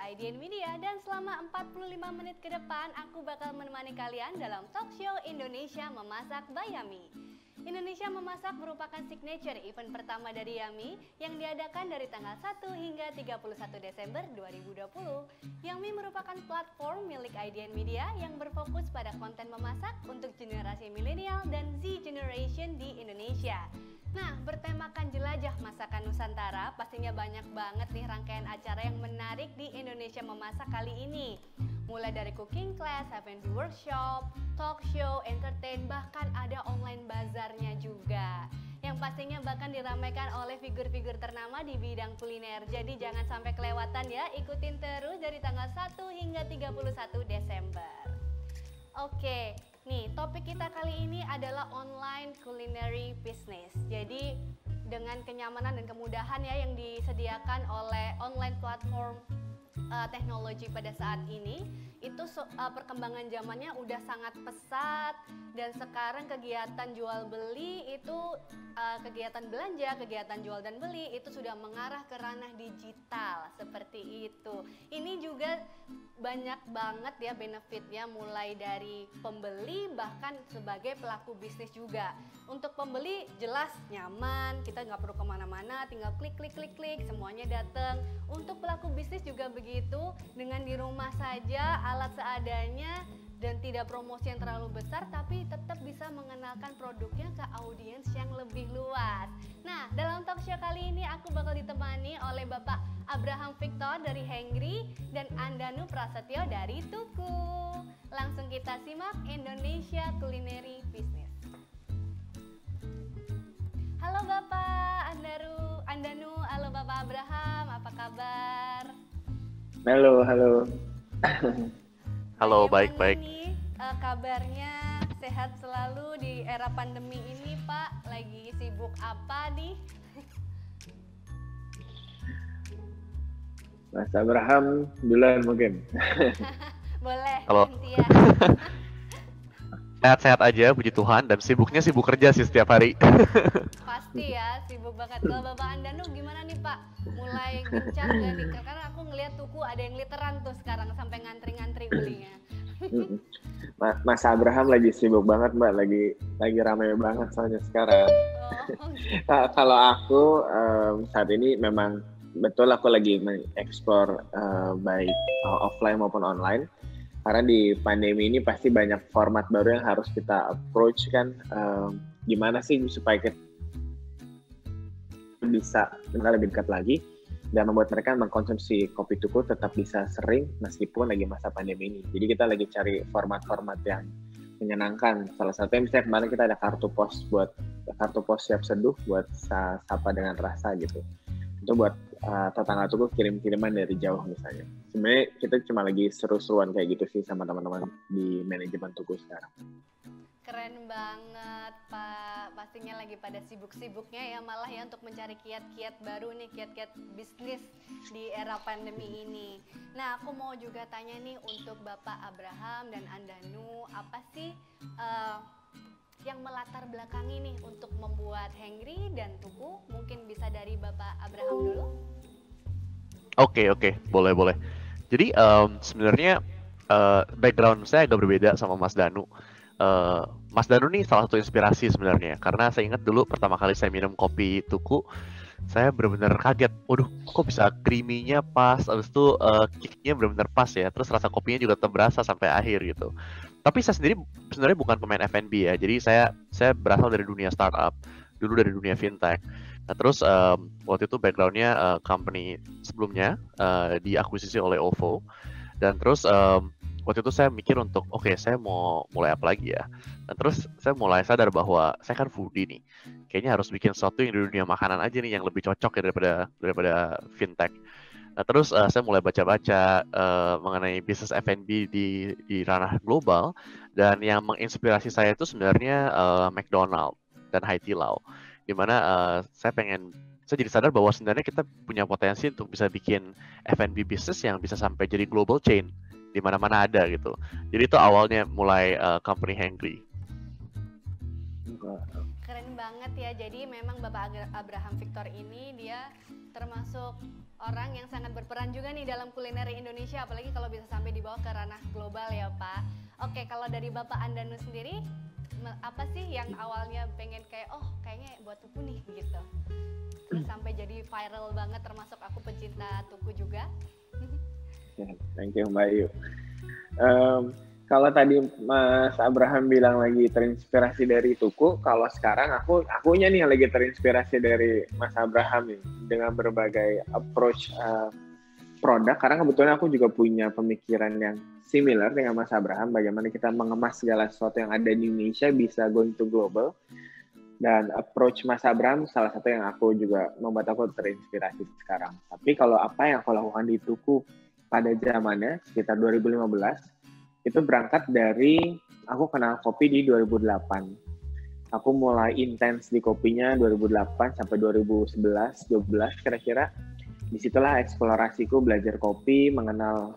IDN Media dan selama 45 menit ke depan aku bakal menemani kalian dalam talk show Indonesia Memasak by Yummy. Indonesia Memasak merupakan signature event pertama dari Yummy yang diadakan dari tanggal 1 hingga 31 Desember 2020. Yummy merupakan platform milik IDN Media yang berfokus pada konten memasak untuk generasi milenial dan Z Generation di Indonesia. Nah, bertemakan jelajah masakan Nusantara, pastinya banyak banget nih rangkaian acara yang menarik di Indonesia Memasak kali ini. Mulai dari cooking class, F&B workshop, talk show, entertain, bahkan ada online bazarnya juga. Yang pastinya bahkan diramaikan oleh figur-figur ternama di bidang kuliner. Jadi jangan sampai kelewatan ya, ikutin terus dari tanggal 1 hingga 31 Desember. Oke, nih topik kita kali ini adalah online culinary business. Jadi dengan kenyamanan dan kemudahan ya yang disediakan oleh online platform teknologi pada saat ini, itu perkembangan zamannya udah sangat pesat dan sekarang kegiatan jual beli itu kegiatan belanja, kegiatan jual dan beli itu sudah mengarah ke ranah digital seperti itu. Ini juga banyak banget ya benefitnya, mulai dari pembeli bahkan sebagai pelaku bisnis juga. Untuk pembeli jelas nyaman, kita nggak perlu kemana-mana, tinggal klik semuanya datang. Untuk pelaku bisnis juga begitu, dengan di rumah saja alat seadanya dan tidak promosi yang terlalu besar, tapi tetap bisa mengenalkan produknya ke audiens yang lebih luas. Nah, dalam talk show kali ini aku bakal ditemani oleh Bapak Abraham Victor dari Hengri dan Andanu Prasetyo dari Tuku. Langsung kita simak Indonesia Culinary Business. Halo Bapak Andanu, halo Bapak Abraham, apa kabar? Halo. Halo, baik. Kabarnya sehat selalu di era pandemi ini, Pak. Lagi sibuk apa nih? Mas Abraham duluan mungkin. Boleh. Halo. Ya. Sehat-sehat aja, puji Tuhan, dan sibuk kerja sih setiap hari. Pasti ya, sibuk banget. Kalau Bapak Andanu gimana nih Pak? Mulai gencar gak nih? Karena aku ngeliat Tuku ada yang literan tuh sekarang sampai ngantri-ngantri belinya. Mas Abraham lagi sibuk banget Mbak, lagi ramai banget soalnya sekarang. Kalau aku saat ini memang betul aku lagi mengeksplor baik offline maupun online. Karena di pandemi ini pasti banyak format baru yang harus kita approach kan, gimana sih supaya kita bisa lebih dekat lagi dan membuat mereka mengkonsumsi kopi Tuku tetap bisa sering meskipun lagi masa pandemi ini. Jadi kita lagi cari format-format yang menyenangkan. Salah satunya misalnya kemarin kita ada kartu pos siap seduh buat sapa dengan rasa gitu. Itu buat tetangga Tuku kirim-kiriman dari jauh misalnya. Sebenarnya kita cuma lagi seru-seruan kayak gitu sih sama teman-teman di manajemen Tuku sekarang. Keren banget Pak, pastinya lagi pada sibuk-sibuknya ya malah ya untuk mencari kiat-kiat baru nih, kiat-kiat bisnis di era pandemi ini. Nah, aku mau juga tanya nih untuk Bapak Abraham dan Andanu, apa sih yang melatar belakangi nih untuk membuat Hengri dan Tuku? Mungkin bisa dari Bapak Abraham dulu. Oke, boleh. Jadi sebenarnya background saya agak berbeda sama Mas Danu. Mas Danu nih salah satu inspirasi sebenarnya, karena saya ingat dulu pertama kali saya minum kopi Tuku, saya benar-benar kaget. Waduh, kok bisa creamy-nya pas, abis itu kick-nya benar-benar pas ya, terus rasa kopinya juga tetap berasa sampai akhir gitu. Tapi saya sendiri sebenarnya bukan pemain F&B ya, jadi saya berasal dari dunia startup, dulu dari dunia fintech. Nah terus waktu itu background-nya company sebelumnya diakuisisi oleh OVO, dan terus waktu itu saya mikir untuk saya mau mulai apa lagi ya. Dan terus saya mulai sadar bahwa saya kan foodie nih, kayaknya harus bikin sesuatu yang di dunia makanan aja nih yang lebih cocok ya daripada fintech. Nah terus saya mulai baca-baca mengenai bisnis F&B di ranah global, dan yang menginspirasi saya itu sebenarnya McDonald dan Haidilao, dimana saya jadi sadar bahwa sebenarnya kita punya potensi untuk bisa bikin F&B bisnis yang bisa sampai jadi global chain di mana-mana ada gitu. Jadi itu awalnya mulai company Hengri. Keren banget banget ya. Jadi memang Bapak Abraham Victor ini dia termasuk orang yang sangat berperan juga nih dalam kulineri Indonesia, apalagi kalau bisa sampai dibawa ke ranah global ya Pak. Oke, kalau dari Bapak Andanu sendiri, apa sih yang awalnya pengen kayak, oh kayaknya buat tuku nih gitu, terus sampai jadi viral banget, termasuk aku pecinta tuku juga. Thank you Mbak Ayu. Kalau tadi Mas Abraham bilang lagi terinspirasi dari tuku, kalau sekarang akunya nih yang lagi terinspirasi dari Mas Abraham nih, dengan berbagai approach produk, karena kebetulan aku juga punya pemikiran yang similar dengan Mas Abraham, bagaimana kita mengemas segala sesuatu yang ada di Indonesia bisa go to global. Dan approach Mas Abraham salah satu yang aku juga membuat aku terinspirasi sekarang. Tapi kalau apa yang aku lakukan di tuku pada zamannya sekitar 2015, itu berangkat dari aku kenal kopi di 2008. Aku mulai intens di kopinya 2008 sampai 2011-12 kira-kira. Disitulah eksplorasiku belajar kopi, mengenal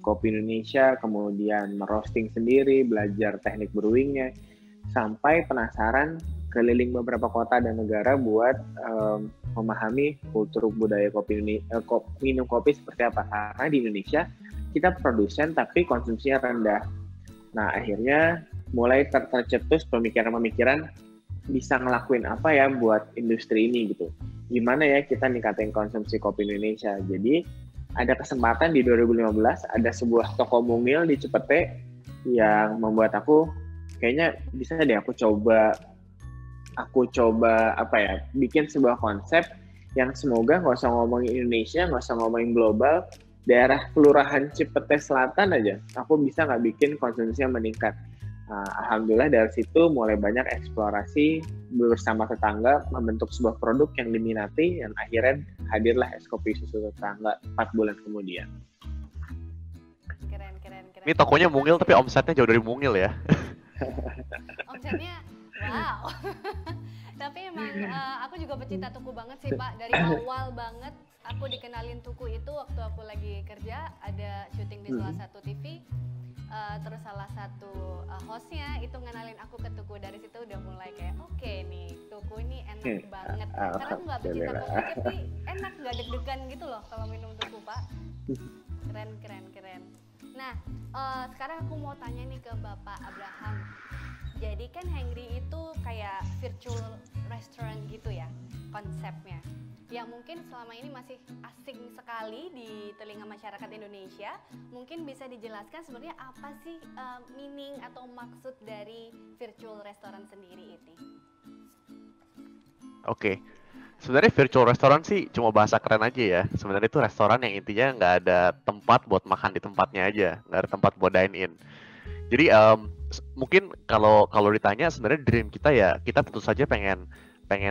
kopi Indonesia, kemudian merosting sendiri, belajar teknik brewingnya, sampai penasaran keliling beberapa kota dan negara buat memahami kultur budaya minum kopi seperti apa. Karena di Indonesia kita produsen tapi konsumsinya rendah. Nah akhirnya mulai tercetus pemikiran-pemikiran bisa ngelakuin apa ya buat industri ini gitu. Gimana ya kita ningkatin konsumsi kopi Indonesia. Jadi ada kesempatan di 2015 ada sebuah toko mungil di Cipete yang membuat aku kayaknya bisa deh aku coba apa ya, bikin sebuah konsep yang semoga nggak usah ngomongin Indonesia, nggak usah ngomongin global, daerah Kelurahan Cipete Selatan aja, aku bisa nggak bikin konsumsi yang meningkat. Alhamdulillah dari situ mulai banyak eksplorasi bersama tetangga, membentuk sebuah produk yang diminati, dan akhirnya hadirlah es kopi susu tetangga 4 bulan kemudian. Keren. Ini tokonya mungil tapi omsetnya jauh dari mungil ya. Omsetnya wow. Tapi emang aku juga pecinta tuku banget sih Pak. Dari awal banget aku dikenalin tuku itu waktu aku lagi kerja, ada syuting di salah satu TV. Terus salah satu hostnya itu ngenalin aku ke tuku. Dari situ udah mulai kayak oke nih, tuku ini enak banget. Karena aku nggak pecinta kopi, tapi enak, nggak deg-degan gitu loh kalau minum tuku Pak. Keren. Nah, sekarang aku mau tanya nih ke Bapak Abraham. Jadi kan Hengri itu kayak virtual restaurant gitu ya konsepnya, yang mungkin selama ini masih asing sekali di telinga masyarakat Indonesia. Mungkin bisa dijelaskan sebenarnya apa sih meaning atau maksud dari virtual restaurant sendiri ini? Oke. Sebenarnya virtual restaurant sih cuma bahasa keren aja ya. Sebenarnya itu restoran yang intinya nggak ada tempat buat makan di tempatnya aja, nggak ada tempat buat dine in. Jadi mungkin kalau ditanya sebenarnya dream kita ya, kita tentu saja pengen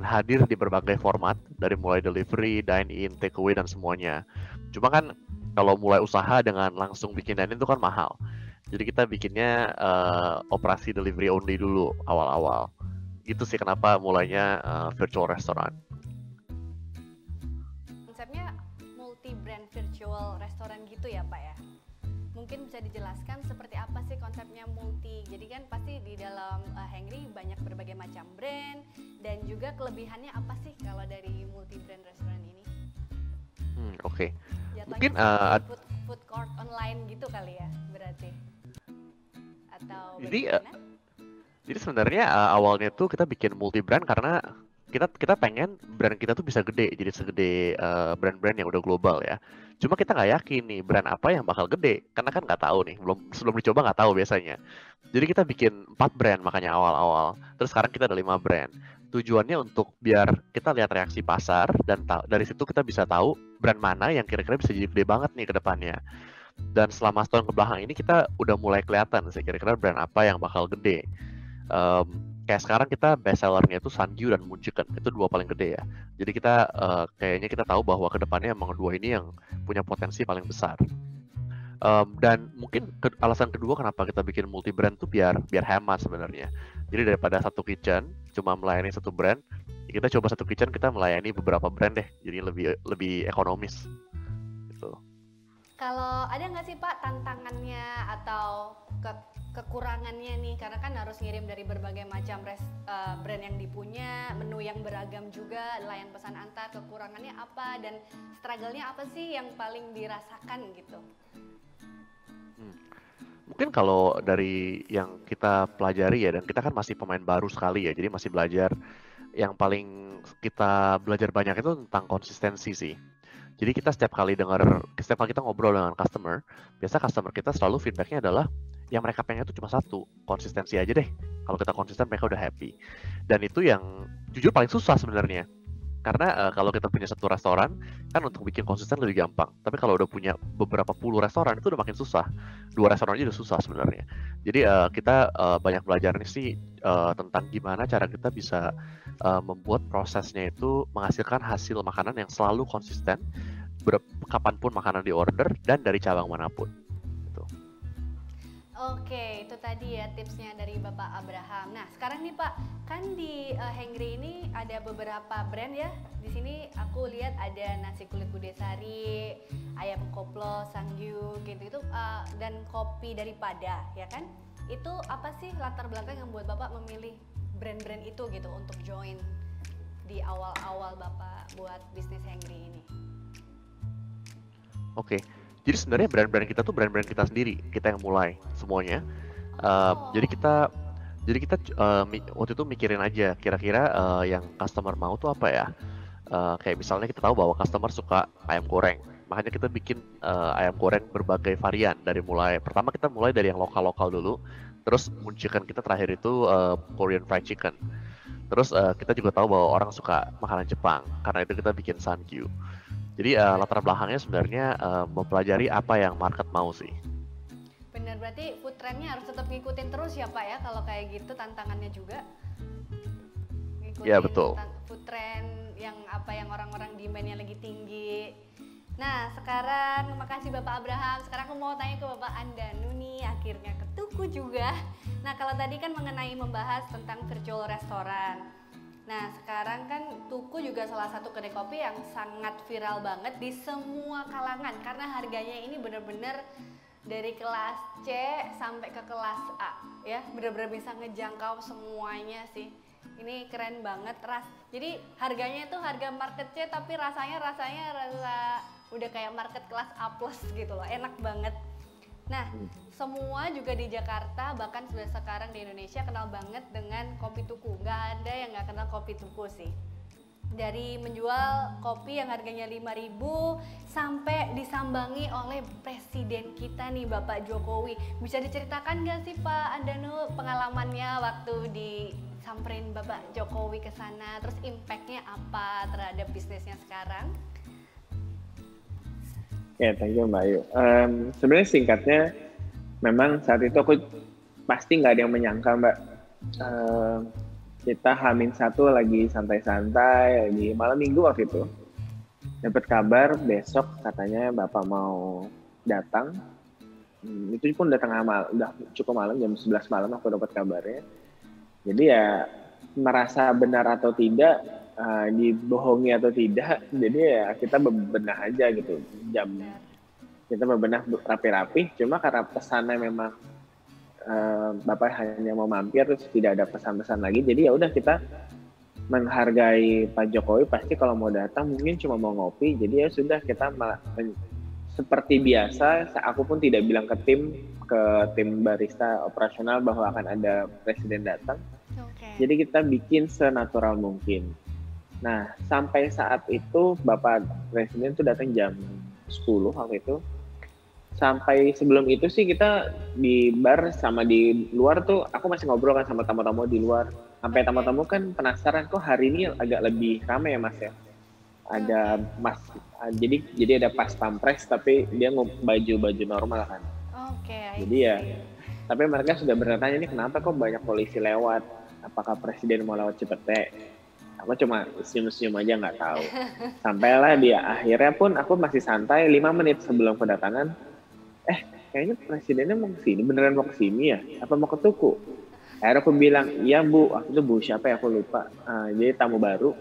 hadir di berbagai format, dari mulai delivery, dine in, take away dan semuanya. Cuma kan kalau mulai usaha dengan langsung bikin dine in itu kan mahal. Jadi kita bikinnya operasi delivery only dulu awal-awal. Itu sih kenapa mulainya virtual restaurant. Konsepnya multi-brand virtual restaurant gitu ya Pak ya? Mungkin bisa dijelaskan seperti apa sih konsepnya multi. Jadi kan pasti di dalam Hengri banyak berbagai macam brand, dan juga kelebihannya apa sih kalau dari multi brand restoran ini? Oke. Mungkin food court online gitu kali ya berarti. Atau bagaimana? Jadi sebenarnya awalnya tuh kita bikin multi brand karena kita pengen brand kita tuh bisa gede, jadi segede brand-brand yang udah global ya. Cuma kita nggak yakin nih brand apa yang bakal gede, karena kan nggak tahu nih, sebelum dicoba nggak tahu biasanya. Jadi kita bikin 4 brand makanya awal-awal. Terus sekarang kita ada 5 brand. Tujuannya untuk biar kita lihat reaksi pasar, dan dari situ kita bisa tahu brand mana yang kira-kira bisa jadi gede banget nih ke depannya. Dan selama setahun kebelakang ini kita udah mulai kelihatan sih kira-kira brand apa yang bakal gede. Kayak sekarang kita best sellernya itu Sangyu dan Moon Chicken, itu 2 paling gede ya. Jadi kita kayaknya kita tahu bahwa kedepannya emang 2 ini yang punya potensi paling besar. Dan mungkin alasan kedua kenapa kita bikin multi brand tuh biar hemat sebenarnya. Jadi daripada satu kitchen cuma melayani satu brand, kita coba satu kitchen kita melayani beberapa brand deh, jadi lebih ekonomis gitu. Kalau ada nggak sih Pak tantangannya atau kekurangannya nih, karena kan harus ngirim dari berbagai macam brand yang dipunya, menu yang beragam juga, layan pesan antar, kekurangannya apa dan struggle-nya apa sih yang paling dirasakan gitu? Mungkin kalau dari yang kita pelajari ya, dan kita kan masih pemain baru sekali ya, jadi masih belajar. Yang paling kita belajar banyak itu tentang konsistensi sih. Jadi kita setiap kali kita ngobrol dengan customer, biasa customer kita selalu feedbacknya adalah yang mereka pengen itu cuma satu, konsistensi aja deh. Kalau kita konsisten mereka udah happy. Dan itu yang jujur paling susah sebenarnya. Karena kalau kita punya satu restoran, kan untuk bikin konsisten lebih gampang. Tapi kalau udah punya beberapa puluh restoran, itu udah makin susah. 2 restoran aja udah susah sebenarnya. Jadi kita banyak belajar nih sih tentang gimana cara kita bisa membuat prosesnya itu menghasilkan hasil makanan yang selalu konsisten, kapanpun makanan di order, dan dari cabang manapun. Gitu. Oke, itu tadi ya tipsnya dari Bapak Abraham. Nah, sekarang nih Pak, kan di Hengri ini ada beberapa brand ya. Di sini aku lihat ada nasi kulit Budesari, ayam koplo, Sangyu gitu itu dan kopi dari Pada, ya kan? Itu apa sih latar belakang yang buat Bapak memilih brand-brand itu gitu untuk join di awal-awal Bapak buat bisnis Hengri ini? Oke. Jadi sebenarnya brand-brand kita tuh brand-brand kita sendiri, kita yang mulai semuanya. Jadi kita waktu itu mikirin aja kira-kira yang customer mau tuh apa ya. Kayak misalnya kita tahu bahwa customer suka ayam goreng, makanya kita bikin ayam goreng berbagai varian. Pertama kita mulai dari yang lokal-lokal dulu, terus munculkan kita terakhir itu Korean fried chicken. Terus kita juga tahu bahwa orang suka makanan Jepang, karena itu kita bikin Sangyu. Jadi latar belakangnya sebenarnya mempelajari apa yang market mau sih. Bener, berarti food trendnya harus tetap ngikutin terus ya Pak ya, kalau kayak gitu tantangannya juga ngikutin. Ya betul. Food trend yang orang-orang demand-nya lagi tinggi. Nah sekarang makasih Bapak Abraham, sekarang aku mau tanya ke Bapak Andanu nih, akhirnya ke Tuku juga. Nah kalau tadi kan mengenai membahas tentang virtual restoran. Nah sekarang kan Tuku juga salah satu kedai kopi yang sangat viral banget di semua kalangan, karena harganya ini bener-bener dari kelas C sampai ke kelas A ya, bener-bener bisa ngejangkau semuanya sih. Ini keren banget jadi harganya itu harga market C tapi rasanya rasa udah kayak market kelas A plus gitu loh, enak banget. Nah, semua juga di Jakarta, bahkan sudah sekarang di Indonesia kenal banget dengan kopi Tuku. Nggak ada yang nggak kenal kopi Tuku sih. Dari menjual kopi yang harganya 5.000 sampai disambangi oleh presiden kita nih Bapak Jokowi. Bisa diceritakan nggak sih Pak Andanu pengalamannya waktu disamperin Bapak Jokowi ke sana, terus impactnya apa terhadap bisnisnya sekarang? Ya, thank you Mbak Ayu. Sebenarnya singkatnya, memang saat itu aku pasti nggak ada yang menyangka Mbak. Kita H-1 lagi santai-santai, lagi malam minggu waktu itu. Dapat kabar besok katanya Bapak mau datang. Itu pun udah udah cukup malam, jam 11 malam aku dapat kabarnya. Jadi ya merasa benar atau tidak, dibohongi atau tidak, jadi ya kita bebenah aja gitu. Kita bebenah rapi-rapi, cuma karena pesannya memang Bapak hanya mau mampir terus tidak ada pesan-pesan lagi, jadi ya udah kita menghargai Pak Jokowi, pasti kalau mau datang mungkin cuma mau ngopi, jadi ya sudah kita seperti biasa. Aku pun tidak bilang ke tim barista operasional bahwa akan ada presiden datang. Jadi kita bikin senatural mungkin. Nah, sampai saat itu Bapak Presiden itu datang jam 10 waktu itu. Sampai sebelum itu sih kita di bar sama di luar tuh, aku masih ngobrol kan sama tamu-tamu di luar. Sampai tamu-tamu kan penasaran, kok hari ini agak lebih ramai ya Mas ya. Ada Mas, jadi ada pas pampres tapi dia baju normal kan. Jadi ya, tapi mereka sudah bertanya ini kenapa kok banyak polisi lewat. Apakah presiden mau lewat Cipete? Aku cuma senyum-senyum aja nggak tahu. Sampailah dia, akhirnya pun aku masih santai 5 menit sebelum kedatangan. Kayaknya presidennya mau kesini, beneran mau kesini ya? Apa mau ke Tuku? Akhirnya aku bilang, iya Bu, waktu itu Bu siapa ya aku lupa. Jadi tamu baru.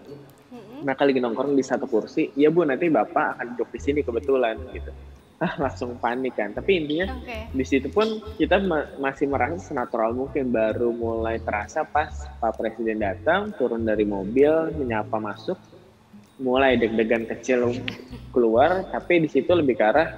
Mereka lagi nongkrong di satu kursi. Iya Bu, nanti Bapak akan duduk di sini kebetulan gitu. langsung panik kan. Tapi intinya Oke. di situ pun kita masih merasa senatural mungkin. Baru mulai terasa pas Pak Presiden datang, turun dari mobil, menyapa masuk, mulai deg-degan kecil keluar. Tapi di situ lebih ke arah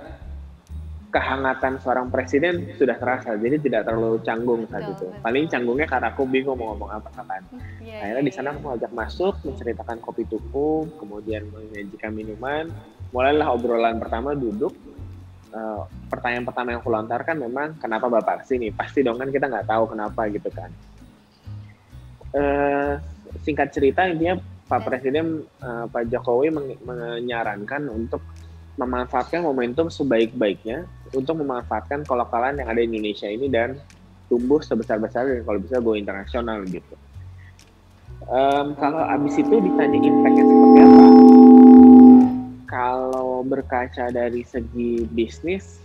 kehangatan seorang presiden sudah terasa, jadi tidak terlalu canggung saat itu. Betul. Paling canggungnya karena aku bingung mau ngomong apa kan. Iya, Akhirnya iya, di sana iya. aku ajak masuk, menceritakan kopi tuku, kemudian menyajikan minuman. Mulailah obrolan pertama duduk. Pertanyaan pertama yang aku lontarkan memang kenapa Bapak kesini? Pasti dong kan kita nggak tahu kenapa gitu kan. Singkat cerita intinya Pak Presiden Pak Jokowi menyarankan untuk memanfaatkan momentum sebaik-baiknya untuk memanfaatkan kelokalan yang ada di Indonesia ini dan tumbuh sebesar-besarnya dan kalau bisa go internasional gitu. Kalau abis itu ditanya impact-nya seperti apa, kalau berkaca dari segi bisnis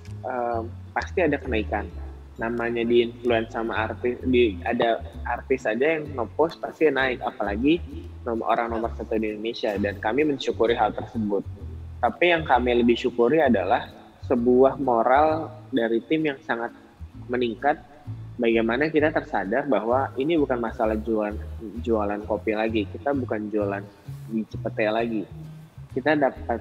pasti ada kenaikan. Namanya di influence sama artis, ada artis aja yang ngepost pasti naik, apalagi orang nomor 1 di Indonesia, dan kami mensyukuri hal tersebut. Tapi yang kami lebih syukuri adalah sebuah moral dari tim yang sangat meningkat. Bagaimana kita tersadar bahwa ini bukan masalah jualan kopi lagi, kita bukan jualan di Cipete lagi. Kita dapat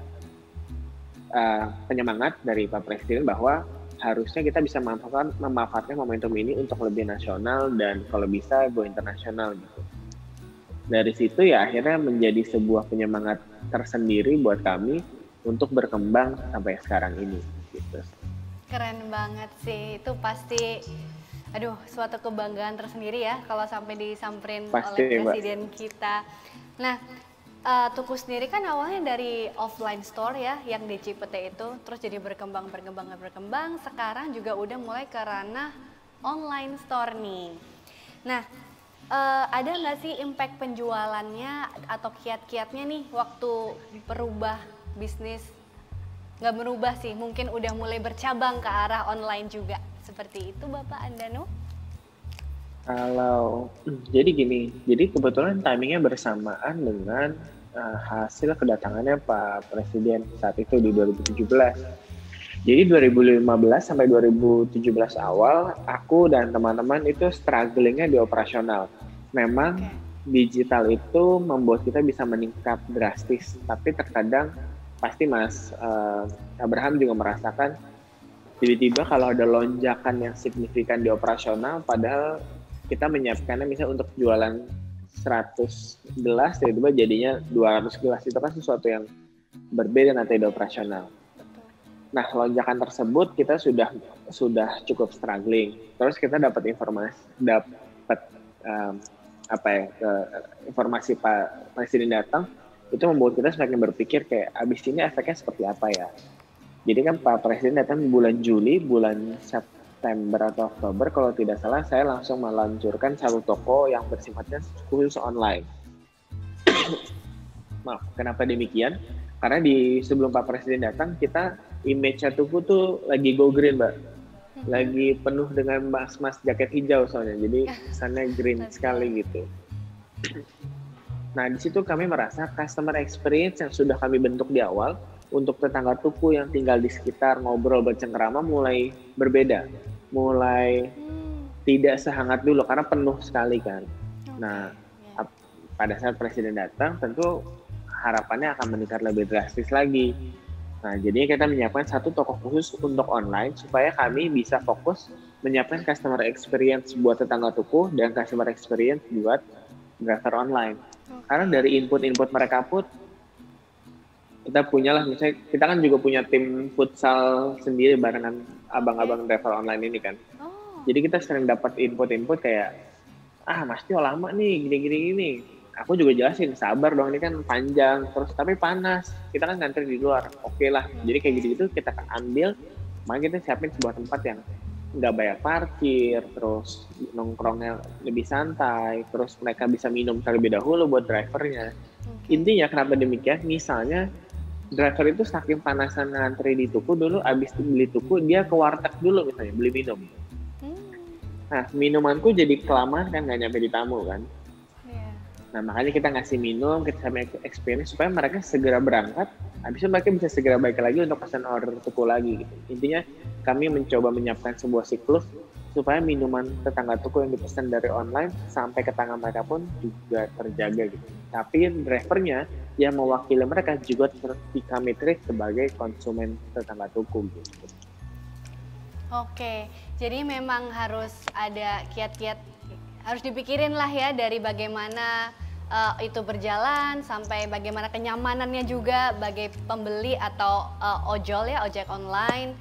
penyemangat dari Pak Presiden bahwa harusnya kita bisa memanfaatkan momentum ini untuk lebih nasional dan kalau bisa go internasional gitu. Dari situ ya akhirnya menjadi sebuah penyemangat tersendiri buat kami untuk berkembang sampai sekarang ini gitu. Keren banget sih, itu pasti suatu kebanggaan tersendiri ya kalau sampai disamperin Pasti, oleh Mbak. presiden kita. Nah, Tuku sendiri kan awalnya dari offline store ya, yang di Cipete itu, terus jadi berkembang, sekarang juga udah mulai ke ranah online store nih. Nah, ada nggak sih impact penjualannya atau kiat-kiatnya nih waktu berubah bisnis? Nggak berubah sih, mungkin udah mulai bercabang ke arah online juga. Seperti itu Bapak Andanu? Jadi gini, jadi kebetulan timingnya bersamaan dengan hasil kedatangannya Pak Presiden saat itu di 2017. Jadi 2015 sampai 2017 awal, aku dan teman-teman itu strugglingnya di operasional. Memang digital itu membuat kita bisa meningkat drastis, tapi terkadang pasti Mas Abraham juga merasakan tiba-tiba kalau ada lonjakan yang signifikan di operasional, padahal kita menyiapkannya misalnya untuk jualan 100 gelas, tiba-tiba jadinya 200 gelas, itu kan sesuatu yang berbeda nanti di operasional. Nah, lonjakan tersebut kita sudah cukup struggling. Terus kita dapat informasi Pak Presiden datang, itu membuat kita semakin berpikir kayak abis ini efeknya seperti apa ya. Jadi kan Pak Presiden datang bulan Juli, bulan September atau Oktober kalau tidak salah, saya langsung meluncurkan satu toko yang bersifatnya khusus online. Maaf, kenapa demikian? Karena sebelum Pak Presiden datang, kita image Tuku tuh lagi go green, Mbak. Lagi penuh dengan mas-mas jaket hijau soalnya, jadi kesannya green sekali gitu. Nah, di situ kami merasa customer experience yang sudah kami bentuk di awal untuk tetangga Tuku yang tinggal di sekitar ngobrol bercengkerama mulai berbeda, mulai tidak sehangat dulu karena penuh sekali kan. Nah, pada saat Presiden datang tentu harapannya akan meningkat lebih drastis lagi. Nah, jadi kita menyiapkan satu toko khusus untuk online supaya kami bisa fokus menyiapkan customer experience buat tetangga Tuku dan customer experience buat driver online. Karena dari input mereka pun kita punyalah, misalnya kita kan juga punya tim futsal sendiri barengan abang-abang driver online ini kan. Jadi kita sering dapat input kayak, Mas Tio lama nih, gini. Aku juga jelasin, sabar dong, ini kan panjang, terus tapi panas, kita kan ngantri di luar, oke lah. Jadi kayak gitu kita ambil, makanya kita siapin sebuah tempat yang nggak bayar parkir, terus nongkrongnya lebih santai, terus mereka bisa minum terlebih dahulu buat drivernya. Intinya kenapa demikian, misalnya driver itu saking panasan ngantri di Tuku dulu, abis beli Tuku, dia ke warteg dulu misalnya, beli minum. Nah, minumanku jadi kelamaan kan, nggak nyampe di tamu kan. Nah, makanya kita ngasih minum, kita sampai experience supaya mereka segera berangkat Habis itu mereka bisa segera balik lagi untuk pesan order tuku lagi gitu. Intinya kami mencoba menyiapkan sebuah siklus supaya minuman tetangga tuku yang dipesan dari online sampai ke tangan mereka pun juga terjaga gitu. Tapi drivernya yang mewakili mereka juga kami treat sebagai konsumen tetangga tuku gitu. Oke, jadi memang harus ada kiat-kiat, harus dipikirin lah ya dari bagaimana itu berjalan sampai bagaimana kenyamanannya juga bagi pembeli atau ojol ya, ojek online.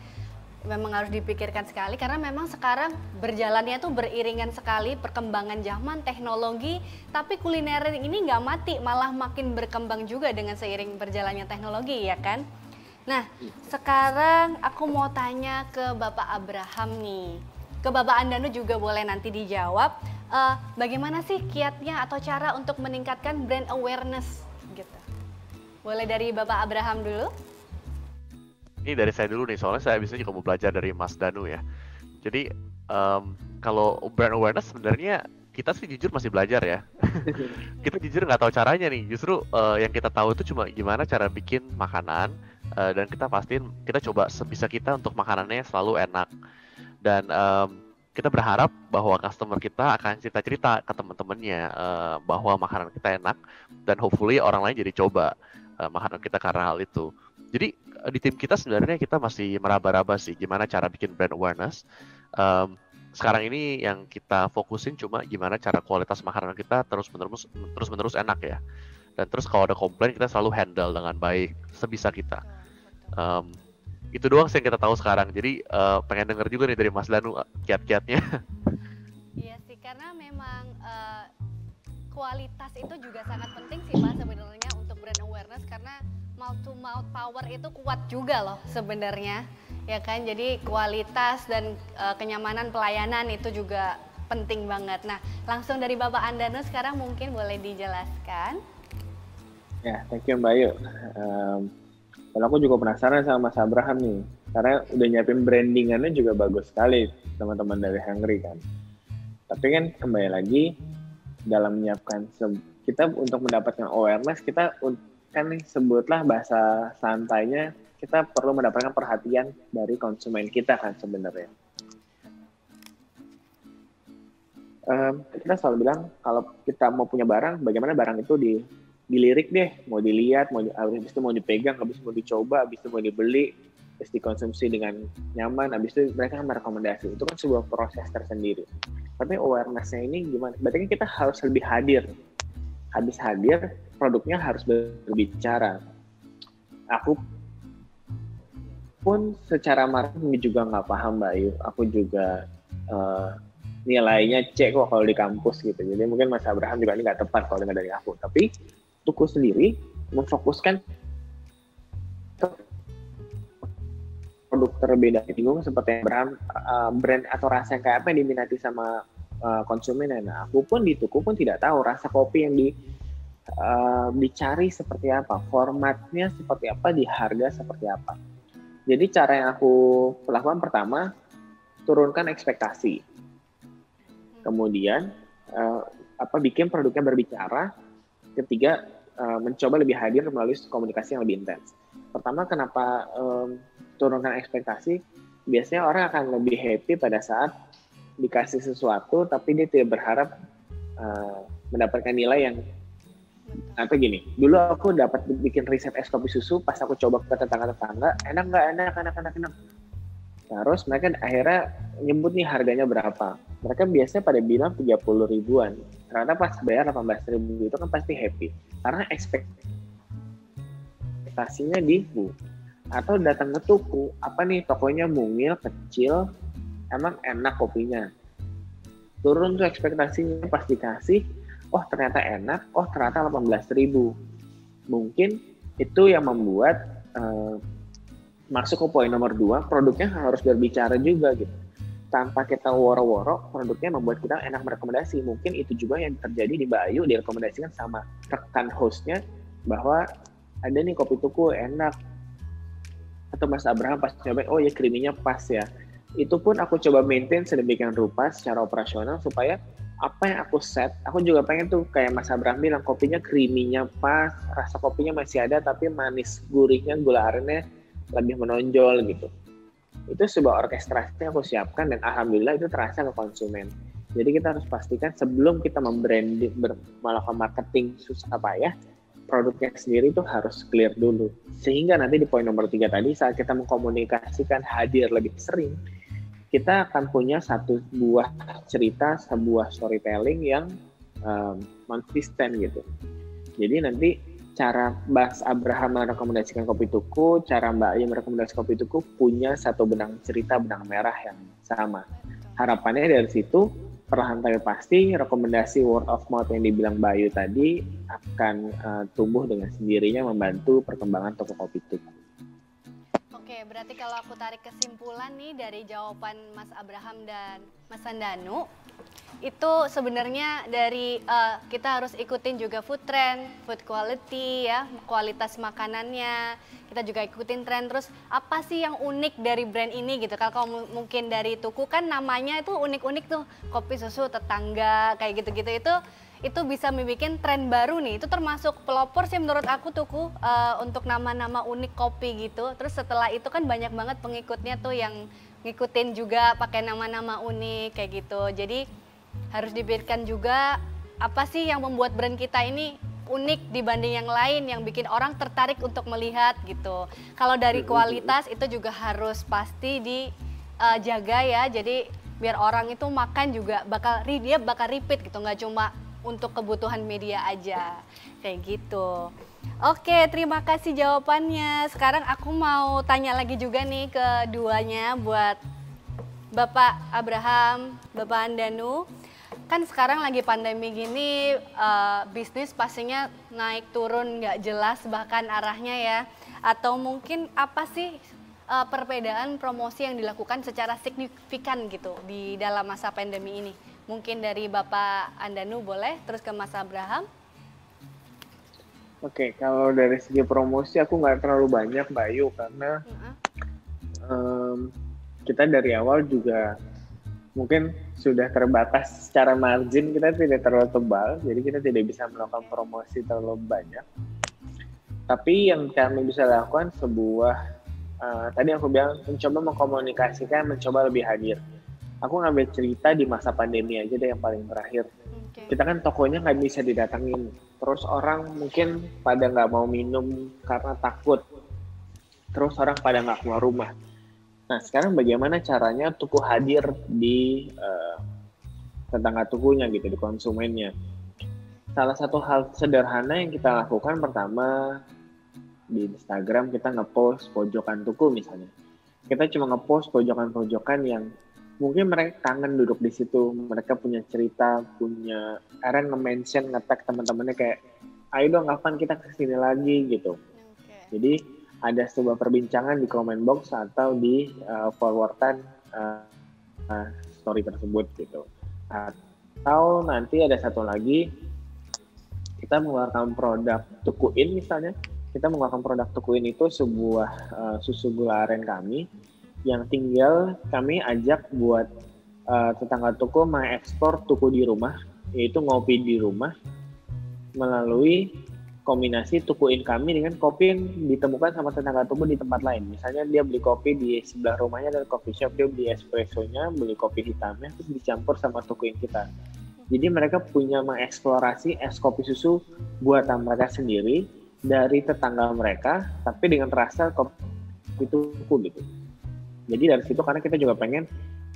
Memang harus dipikirkan sekali karena memang sekarang berjalannya tuh beriringan sekali perkembangan zaman teknologi, tapi kuliner ini nggak mati, malah makin berkembang juga dengan seiring berjalannya teknologi ya kan. Nah sekarang aku mau tanya ke Bapak Abraham nih, ke Bapak Andanu juga boleh nanti dijawab, bagaimana sih kiatnya atau cara untuk meningkatkan brand awareness gitu. Boleh dari Bapak Abraham dulu. Ini dari saya dulu nih, soalnya saya biasanya juga mau belajar dari Mas Danu ya. Jadi kalau brand awareness sebenarnya kita sih jujur masih belajar ya. Kita jujur nggak tahu caranya nih. Justru yang kita tahu itu cuma gimana cara bikin makanan dan kita pastiin kita coba sebisa kita untuk makanannya selalu enak. Dan kita berharap bahwa customer kita akan cerita-cerita ke teman-temannya bahwa makanan kita enak dan hopefully orang lain jadi coba makanan kita karena hal itu. Jadi di tim kita sebenarnya kita masih meraba-raba sih gimana cara bikin brand awareness. Sekarang ini yang kita fokusin cuma gimana cara kualitas makanan kita terus-menerus enak ya. Dan terus kalau ada komplain kita selalu handle dengan baik sebisa kita. Itu doang sih yang kita tahu sekarang. Jadi pengen denger juga nih dari Mas Danu kiat-kiatnya. Iya sih, karena memang kualitas itu juga sangat penting sih Pak sebenarnya untuk brand awareness, karena mouth to mouth power itu kuat juga loh sebenarnya ya kan. Jadi kualitas dan kenyamanan pelayanan itu juga penting banget. Nah langsung dari Bapak Andanu sekarang mungkin boleh dijelaskan. Ya, thank you Mbak Ayu. Kalau aku juga penasaran sama Mas Abraham nih, karena udah nyiapin brandingannya juga bagus sekali teman-teman dari Hungry kan. Tapi kan kembali lagi dalam menyiapkan kita untuk mendapatkan awareness, kita kan sebutlah bahasa santainya, kita perlu mendapatkan perhatian dari konsumen kita kan sebenarnya. Kita selalu bilang kalau kita mau punya barang, bagaimana barang itu dilirik deh, mau dilihat, habis itu mau dipegang, habis itu mau dicoba, habis itu mau dibeli, habis dikonsumsi dengan nyaman, habis itu mereka akan merekomendasi. Itu kan sebuah proses tersendiri. Tapi awareness-nya ini gimana? Berarti kita harus lebih hadir. Habis hadir, produknya harus berbicara. Aku pun secara marketing juga nggak paham Mbak Ayu. Aku juga nilainya C kok kalau di kampus gitu. Jadi mungkin Mas Abraham juga ini nggak tepat kalau dengar dari aku. Tapi Tuku sendiri memfokuskan produk terbeda, bingung seperti Abraham, brand atau rasa yang kayak apa yang diminati sama konsumen. Nah, aku pun di Tuku pun tidak tahu rasa kopi yang dicari seperti apa, formatnya seperti apa, di harga seperti apa. Jadi cara yang aku lakukan pertama, turunkan ekspektasi. Kemudian bikin produknya berbicara. Ketiga, mencoba lebih hadir melalui komunikasi yang lebih intens. Pertama, kenapa turunkan ekspektasi? Biasanya orang akan lebih happy pada saat dikasih sesuatu, tapi dia tidak berharap mendapatkan nilai yang atau gini. Dulu aku dapat bikin riset es kopi susu, pas aku coba ke tetangga-tetangga, enak nggak? Enak. Terus mereka akhirnya nyebut nih harganya berapa. Mereka biasanya pada bilang 30 ribuan. Ternyata pas bayar 18 ribu itu kan pasti happy. Karena ekspektasinya atau datang ke tuku, apa nih tokonya mungil, kecil, emang enak kopinya. Turun tuh ekspektasinya pas dikasih, oh ternyata enak, oh ternyata 18 ribu. Mungkin itu yang membuat masuk ke poin nomor 2, produknya harus berbicara juga gitu. Tanpa kita woro-woro, produknya membuat kita enak merekomendasi. Mungkin itu juga yang terjadi di Mbak Ayu, direkomendasikan sama rekan hostnya bahwa ada nih kopi Tuku enak. Atau Mas Abraham pas coba, oh ya creaminya pas ya. Itu pun aku coba maintain sedemikian rupa secara operasional supaya apa yang aku set, aku juga pengen tuh kayak Mas Abraham bilang, kopinya creamy-nya pas, rasa kopinya masih ada tapi manis gurihnya, gula arennya lebih menonjol gitu. Itu sebuah orkestrasi yang aku siapkan dan alhamdulillah itu terasa ke konsumen. Jadi kita harus pastikan sebelum kita melakukan marketing susah payah, produknya sendiri itu harus clear dulu. Sehingga nanti di poin nomor 3 tadi, saat kita mengkomunikasikan hadir lebih sering, kita akan punya satu buah cerita, sebuah storytelling yang konsisten gitu. Jadi nanti cara Mas Abraham merekomendasikan Kopi Tuku, cara Mbak Ayu merekomendasikan Kopi Tuku punya satu benang cerita, benang merah yang sama. Harapannya dari situ, perlahan tapi pasti rekomendasi word of mouth yang dibilang Mbak Ayu tadi akan tumbuh dengan sendirinya membantu perkembangan toko Kopi Tuku. Oke, berarti kalau aku tarik kesimpulan nih dari jawaban Mas Abraham dan Mas Sandanu, itu sebenarnya dari kita harus ikutin juga food trend, food quality ya, kualitas makanannya. Kita juga ikutin tren, terus apa sih yang unik dari brand ini gitu. Kalau mungkin dari Tuku kan namanya itu unik-unik tuh, kopi susu tetangga kayak gitu-gitu, itu bisa membuat tren baru nih. Itu termasuk pelopor sih menurut aku Tuku untuk nama-nama unik kopi gitu. Terus setelah itu kan banyak banget pengikutnya tuh yang ngikutin juga pakai nama-nama unik kayak gitu. Jadi harus dipikirkan juga apa sih yang membuat brand kita ini unik dibanding yang lain, yang bikin orang tertarik untuk melihat gitu. Kalau dari kualitas itu juga harus pasti dijaga ya. Jadi biar orang itu makan juga dia bakal repeat gitu, nggak cuma untuk kebutuhan media aja kayak gitu. Oke, terima kasih jawabannya. Sekarang aku mau tanya lagi juga nih keduanya buat Bapak Abraham, Bapak Andanu. Kan sekarang lagi pandemi gini, bisnis pastinya naik turun nggak jelas bahkan arahnya ya. Atau mungkin apa sih perbedaan promosi yang dilakukan secara signifikan gitu di dalam masa pandemi ini? Mungkin dari Bapak Andanu boleh, terus ke Mas Abraham. Oke, kalau dari segi promosi aku nggak terlalu banyak Mbak Ayu karena kita dari awal juga mungkin sudah terbatas secara margin, kita tidak terlalu tebal, jadi kita tidak bisa melakukan promosi terlalu banyak. Tapi yang kami bisa lakukan tadi aku bilang mencoba mengkomunikasikan, mencoba lebih hadir. Aku ngambil cerita di masa pandemi aja deh yang paling terakhir. Kita kan tokonya nggak bisa didatengin, terus orang mungkin pada nggak mau minum karena takut, terus orang pada nggak keluar rumah. Nah, sekarang bagaimana caranya Tuku hadir di tetangga Tukunya gitu, di konsumennya. Salah satu hal sederhana yang kita lakukan pertama, di Instagram kita ngepost pojokan Tuku misalnya. Kita cuma ngepost pojokan-pojokan yang mungkin mereka kangen duduk di situ, mereka punya cerita, kadang nge-mention, nge-tag teman-temannya kayak, ayo dong kapan kita kesini lagi gitu. Jadi ada sebuah perbincangan di comment box atau di forwardan story tersebut gitu. Atau nanti ada satu lagi, kita mengeluarkan produk Tukuin misalnya. Kita mengeluarkan produk Tukuin itu sebuah susu gula aren kami yang tinggal kami ajak buat tetangga Tuku mengekspor Tuku di rumah, yaitu ngopi di rumah melalui kombinasi Tukuin kami dengan kopi yang ditemukan sama tetangga Tuku di tempat lain. Misalnya dia beli kopi di sebelah rumahnya dari coffee shop, dia beli espressonya, beli kopi hitamnya, terus dicampur sama Tukuin kita. Jadi mereka punya mengeksplorasi es kopi susu buatan mereka sendiri dari tetangga mereka, tapi dengan rasa kopi Tuku gitu. Jadi dari situ karena kita juga pengen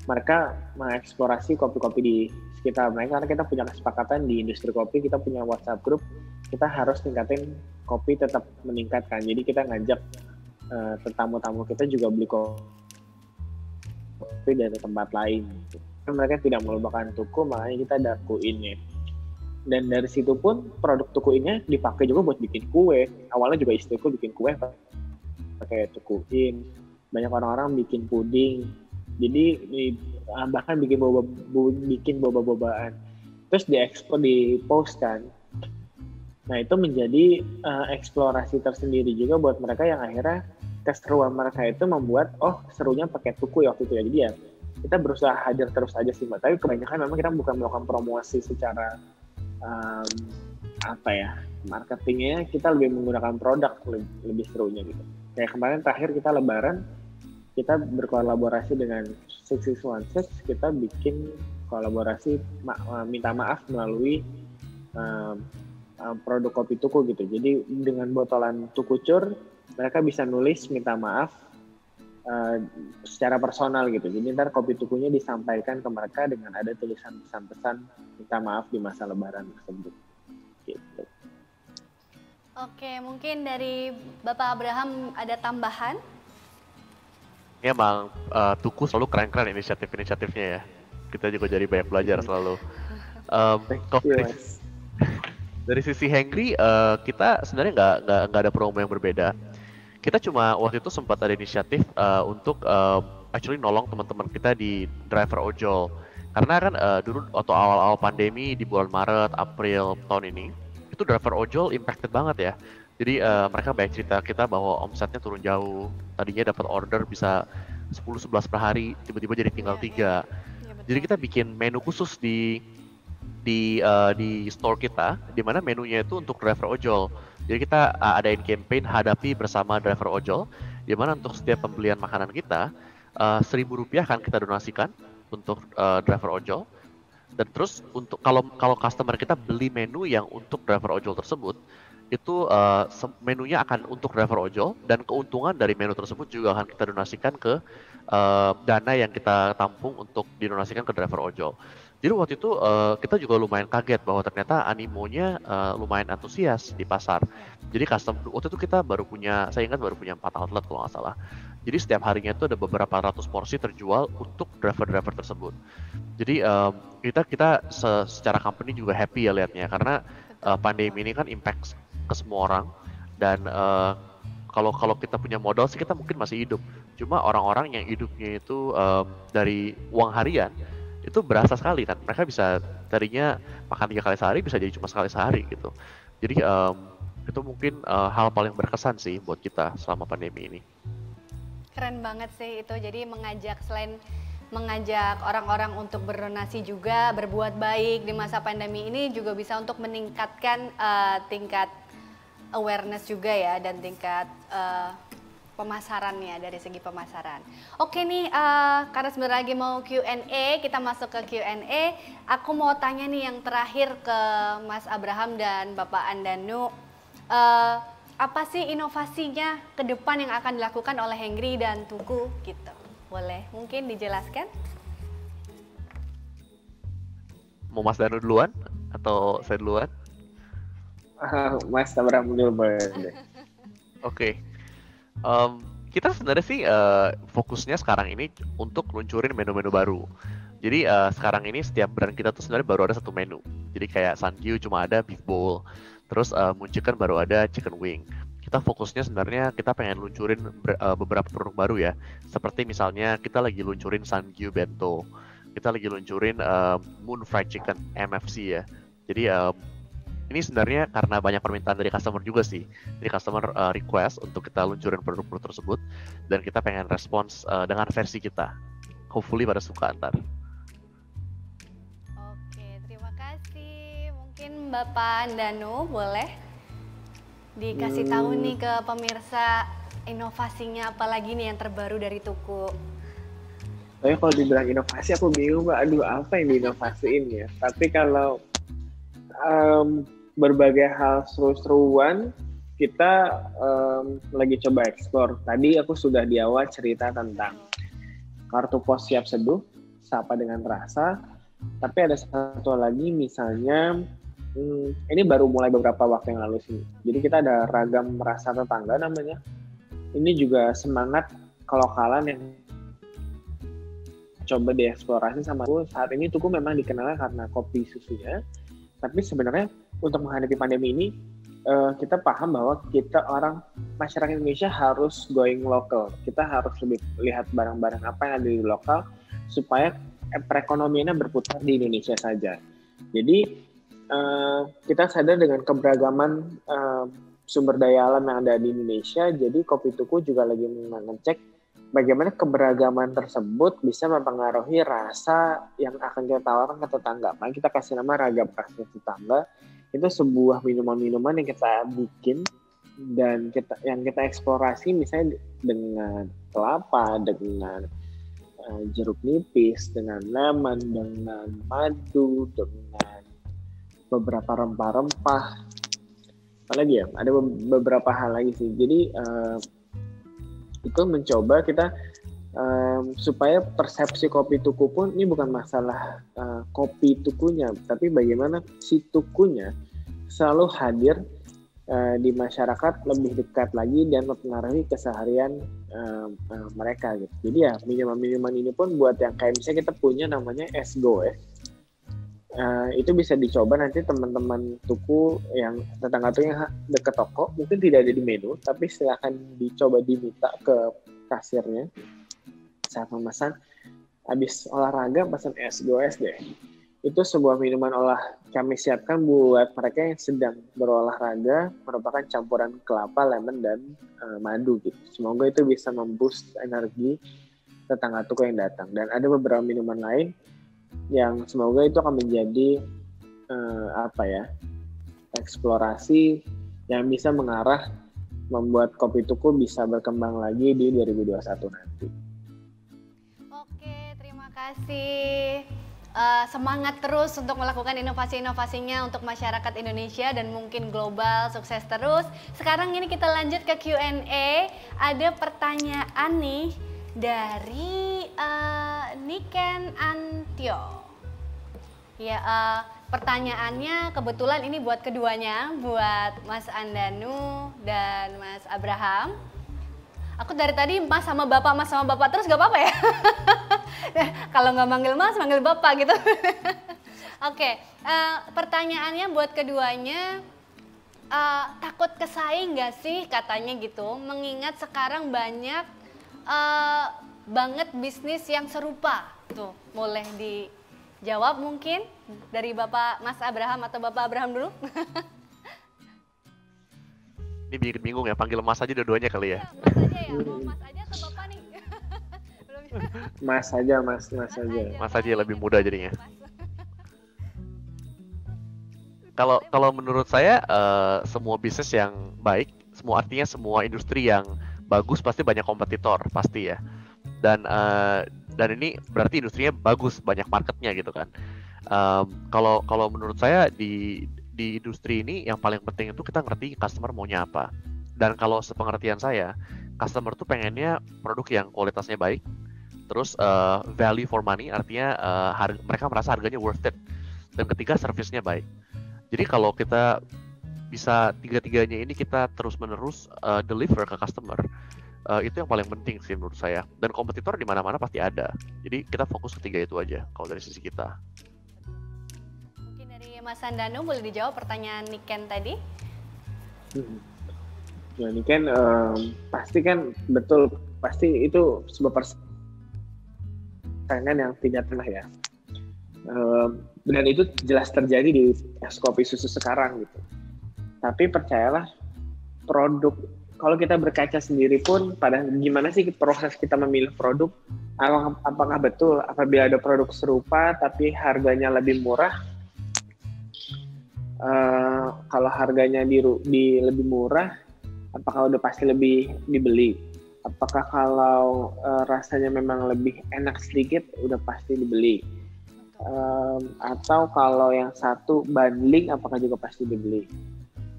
mereka mengeksplorasi kopi-kopi di sekitar mereka, karena kita punya kesepakatan di industri kopi, kita punya WhatsApp group, kita harus tingkatin kopi tetap meningkatkan. Jadi kita ngajak tetamu-tamu kita juga beli kopi dari tempat lain. Mereka tidak melupakan Tuku, makanya kita ada Tukuinnya. Dan dari situ pun produk Tukuinnya dipakai juga buat bikin kue. Awalnya juga istriku bikin kue pakai Tukuin. Banyak orang-orang bikin puding. Jadi bahkan bikin boba-bobaan. Terus diekspor, dipost kan. Nah itu menjadi eksplorasi tersendiri juga buat mereka yang akhirnya keseruan mereka itu membuat, oh serunya pakai Tuku ya waktu itu ya. Jadi ya kita berusaha hadir terus aja sih Mbak. Tapi kebanyakan memang kita bukan melakukan promosi secara marketingnya, kita lebih menggunakan produk lebih serunya gitu. Kayak kemarin terakhir kita Lebaran, kita berkolaborasi dengan 6616, kita bikin kolaborasi minta maaf melalui produk kopi tuku gitu. Jadi dengan botolan tukucur, mereka bisa nulis minta maaf secara personal gitu. Jadi ntar kopi tukunya disampaikan ke mereka dengan ada tulisan pesan-pesan minta maaf di masa Lebaran tersebut. Gitu. Oke, mungkin dari Bapak Abraham ada tambahan? Ya emang Tuku selalu keren-keren inisiatif-inisiatifnya ya. Kita juga jadi banyak belajar selalu. Dari sisi Hengry, kita sebenarnya nggak ada promo yang berbeda. Kita cuma waktu itu sempat ada inisiatif untuk actually nolong teman-teman kita di driver ojol. Karena kan dulu waktu awal-awal pandemi di bulan Maret, April tahun ini, itu driver ojol impacted banget ya. Jadi mereka banyak cerita kita bahwa omsetnya turun jauh. Tadinya dapat order bisa 10-11 per hari, tiba-tiba jadi tinggal 3. Jadi kita bikin menu khusus di store kita, di mana menunya itu untuk driver ojol. Jadi kita adain campaign hadapi bersama driver ojol, di mana untuk setiap pembelian makanan kita, Rp1.000 akan kita donasikan untuk driver ojol. Dan terus untuk kalau customer kita beli menu yang untuk driver ojol tersebut, itu menunya akan untuk driver ojol, dan keuntungan dari menu tersebut juga akan kita donasikan ke dana yang kita tampung untuk didonasikan ke driver ojol. Jadi waktu itu kita juga lumayan kaget bahwa ternyata animonya lumayan antusias di pasar. Jadi waktu itu kita saya ingat baru punya 4 outlet kalau nggak salah. Jadi setiap harinya itu ada beberapa ratus porsi terjual untuk driver-driver tersebut. Jadi kita secara company juga happy ya lihatnya, karena pandemi ini kan impact ke semua orang, dan kalau kita punya modal sih kita mungkin masih hidup. Cuma orang-orang yang hidupnya itu dari uang harian itu berasa sekali kan. Mereka bisa tadinya makan 3 kali sehari bisa jadi cuma sekali sehari gitu. Jadi itu mungkin hal paling berkesan sih buat kita selama pandemi ini. Keren banget sih itu. Jadi selain mengajak orang-orang untuk berdonasi juga berbuat baik di masa pandemi ini juga bisa untuk meningkatkan tingkat awareness juga ya, dan tingkat pemasarannya dari segi pemasaran. Oke nih, karena sebentar lagi mau Q&A, kita masuk ke Q&A. Aku mau tanya nih yang terakhir ke Mas Abraham dan Bapak Andanu. Apa sih inovasinya ke depan yang akan dilakukan oleh Hengry dan Tuku gitu? Boleh mungkin dijelaskan? Mau Mas Danu duluan atau saya duluan? Mas Abraham dulu boleh. Oke. Kita sebenarnya sih fokusnya sekarang ini untuk luncurin menu-menu baru. Jadi sekarang ini setiap brand kita tuh sebenarnya baru ada 1 menu. Jadi kayak Sangyu cuma ada beef bowl. Terus Munchicken baru ada chicken wing. Kita fokusnya sebenarnya kita pengen luncurin beberapa produk baru ya. Seperti misalnya kita lagi luncurin Sangyu Bento. Kita lagi luncurin Moon Fried Chicken, MFC ya. Jadi ini sebenarnya karena banyak permintaan dari customer juga sih. Jadi customer request untuk kita luncurin produk-produk tersebut. Dan kita pengen respons dengan versi kita. Hopefully pada suka ntar. Oke, terima kasih. Mungkin Bapak Andanu boleh dikasih tahu nih ke pemirsa inovasinya apalagi nih yang terbaru dari Tuku. Tapi kalau dibilang inovasi aku bingung Mbak, aduh apa yang diinovasiin ya. Tapi kalau berbagai hal seru-seruan kita lagi coba eksplor. Tadi aku sudah di awal cerita tentang kartu pos siap seduh, sapa dengan rasa. Tapi ada satu lagi misalnya, ini baru mulai beberapa waktu yang lalu sih. Jadi kita ada ragam rasa tetangga namanya. Ini juga semangat kelokalan yang coba dieksplorasi sama aku. Saat ini Tuku memang dikenal karena kopi susunya. Tapi sebenarnya untuk menghadapi pandemi ini, kita paham bahwa masyarakat Indonesia harus going local. Kita harus lebih lihat barang-barang apa yang ada di lokal supaya perekonomiannya berputar di Indonesia saja. Jadi kita sadar dengan keberagaman sumber daya alam yang ada di Indonesia. Jadi Kopi Tuku juga lagi mengecek bagaimana keberagaman tersebut bisa mempengaruhi rasa yang akan kita tawarkan ke tetangga. Makanya kita kasih nama Ragam Khas Tetangga. Itu sebuah minuman-minuman yang kita bikin dan yang kita eksplorasi misalnya dengan kelapa, dengan jeruk nipis, dengan lemon, dengan madu, dengan beberapa rempah-rempah. Apalagi ya, ada beberapa hal lagi sih. Jadi itu mencoba kita supaya persepsi kopi tuku pun ini bukan masalah kopi tukunya, tapi bagaimana si tukunya selalu hadir di masyarakat lebih dekat lagi dan mempengaruhi keseharian mereka gitu. Jadi ya minuman-minuman ini pun buat yang kayak misalnya kita punya namanya es goes. Itu bisa dicoba nanti teman-teman tuku yang tetangga tuh yang dekat toko, mungkin tidak ada di menu, tapi silakan dicoba diminta ke kasirnya saat memesan. Habis olahraga pesan es goes deh. Itu sebuah minuman kami siapkan buat mereka yang sedang berolahraga, merupakan campuran kelapa, lemon, dan madu gitu. Semoga itu bisa memboost energi tetangga tuku yang datang. Dan ada beberapa minuman lain yang semoga itu akan menjadi eksplorasi yang bisa mengarah membuat kopi tuku bisa berkembang lagi di 2021 nanti. Oke, terima kasih. Semangat terus untuk melakukan inovasi-inovasinya untuk masyarakat Indonesia dan mungkin global, sukses terus. Sekarang ini kita lanjut ke Q&A. Ada pertanyaan nih dari Niken Antio. Ya, pertanyaannya kebetulan ini buat keduanya, buat Mas Andanu dan Mas Abraham. Aku dari tadi Mas sama Bapak terus gak apa-apa ya? Kalau nggak manggil Mas, manggil Bapak gitu. Oke, pertanyaannya buat keduanya, takut kesaing nggak sih katanya gitu, mengingat sekarang banyak banget bisnis yang serupa. Tuh, boleh dijawab mungkin dari Bapak Mas Abraham atau Bapak Abraham dulu. Ini bikin bingung ya, panggil Mas aja dua-duanya kali ya. Mas aja ya, mau Mas aja atau Bapak nih? Mas aja, Mas aja. Mas aja lebih mudah jadinya. Kalau menurut saya semua bisnis yang baik, artinya semua industri yang bagus pasti banyak kompetitor pasti ya. Dan ini berarti industrinya bagus, banyak marketnya gitu kan. Kalau menurut saya di industri ini yang paling penting itu kita ngerti customer maunya apa. Dan kalau sepengertian saya, customer tuh pengennya produk yang kualitasnya baik, terus value for money, artinya mereka merasa harganya worth it. Dan ketiga, service-nya baik. Jadi kalau kita bisa tiga-tiganya ini kita terus-menerus deliver ke customer, itu yang paling penting sih menurut saya. Dan kompetitor di mana-mana pasti ada. Jadi kita fokus ketiga itu aja kalau dari sisi kita. Mungkin dari Mas Andanu boleh dijawab pertanyaan Niken tadi? Ya Niken pasti kan betul, pasti itu sebuah persaingan yang tidak pernah ya. Dan itu jelas terjadi di es kopi susu sekarang gitu. Tapi percayalah, produk, kalau kita berkaca sendiri pun pada gimana sih proses kita memilih produk, apakah betul apabila ada produk serupa tapi harganya lebih murah, kalau harganya lebih murah, apakah udah pasti lebih dibeli? Apakah kalau rasanya memang lebih enak sedikit, udah pasti dibeli? Atau kalau yang satu bundling, apakah juga pasti dibeli?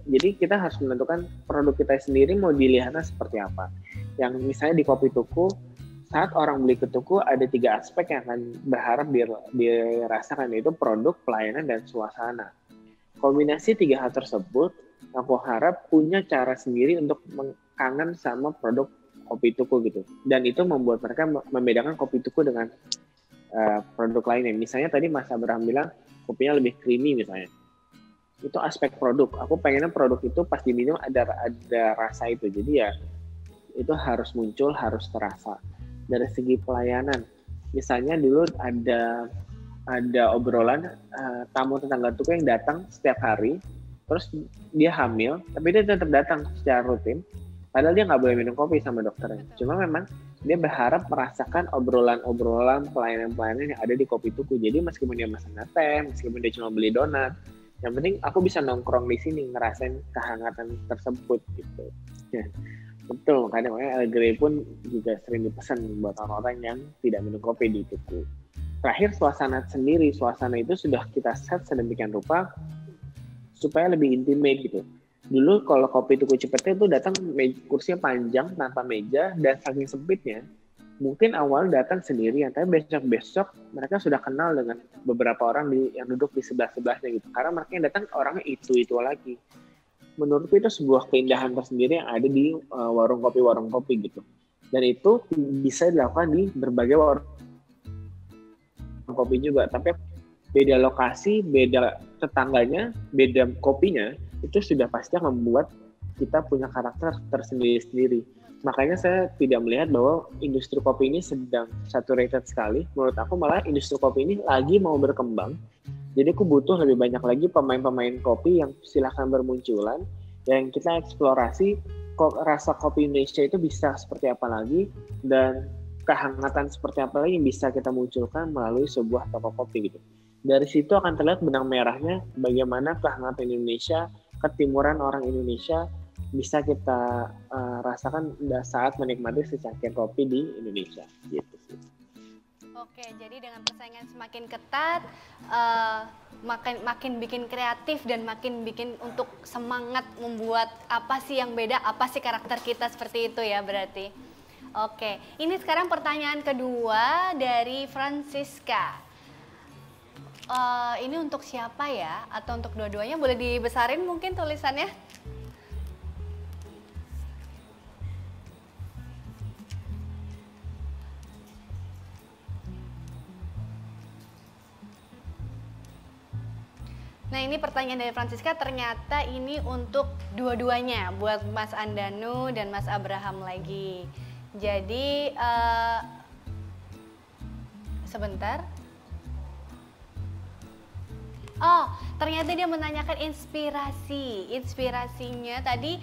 Jadi kita harus menentukan produk kita sendiri mau dilihatnya seperti apa. Yang misalnya di kopi tuku, saat orang beli ke tuku ada 3 aspek yang akan berharap dirasakan, yaitu produk, pelayanan, dan suasana. Kombinasi 3 hal tersebut, aku harap punya cara sendiri untuk kangen sama produk kopi tuku gitu. Dan itu membuat mereka membedakan kopi tuku dengan produk lainnya. Misalnya tadi Mas Abraham bilang kopinya lebih creamy misalnya. Itu aspek produk. Aku pengennya produk itu pas diminum ada rasa itu. Jadi ya itu harus muncul, harus terasa. Dari segi pelayanan, misalnya dulu ada obrolan tamu tetangga tuku yang datang setiap hari, terus dia hamil, tapi dia tetap datang secara rutin. Padahal dia nggak boleh minum kopi sama dokternya. Cuma memang dia berharap merasakan obrolan-obrolan pelayanan-pelayanan yang ada di Kopi Tuku. Jadi meskipun dia pesan teh, meskipun dia cuma beli donat, yang penting aku bisa nongkrong di sini ngerasain kehangatan tersebut gitu. Ya, betul, makanya El Grey pun juga sering dipesan buat orang-orang yang tidak minum kopi di Tuku. Terakhir suasana sendiri, suasana itu sudah kita set sedemikian rupa supaya lebih intimate gitu. Dulu kalau Kopi Tuku Cipete itu datang kursinya panjang tanpa meja dan saking sempitnya, mungkin awal datang sendirian, tapi besok-besok mereka sudah kenal dengan beberapa orang yang duduk di sebelah-sebelahnya gitu. Karena mereka yang datang orangnya itu lagi. Menurutku itu sebuah keindahan tersendiri yang ada di warung kopi gitu. Dan itu bisa dilakukan di berbagai warung kopi juga, tapi beda lokasi, beda tetangganya, beda kopinya, itu sudah pasti akan membuat kita punya karakter tersendiri-sendiri. Makanya saya tidak melihat bahwa industri kopi ini sedang saturated sekali. Menurut aku malah industri kopi ini lagi mau berkembang. Jadi aku butuh lebih banyak lagi pemain-pemain kopi yang silahkan bermunculan, yang kita eksplorasi rasa kopi Indonesia itu bisa seperti apa lagi, dan kehangatan seperti apa lagi yang bisa kita munculkan melalui sebuah toko kopi gitu. Dari situ akan terlihat benang merahnya bagaimana kehangatan Indonesia, ketimuran orang Indonesia bisa kita rasakan saat menikmati secangkir kopi di Indonesia gitu sih. Oke, jadi dengan persaingan semakin ketat, makin bikin kreatif dan makin bikin untuk semangat membuat apa sih yang beda, apa sih karakter kita, seperti itu ya berarti. Oke, ini sekarang pertanyaan kedua dari Francisca. Ini untuk siapa ya? Atau untuk dua-duanya? Boleh dibesarin mungkin tulisannya? Nah, ini pertanyaan dari Francisca, ternyata ini untuk dua-duanya, buat Mas Andanu dan Mas Abraham lagi. Jadi, sebentar. Oh, ternyata dia menanyakan inspirasinya tadi.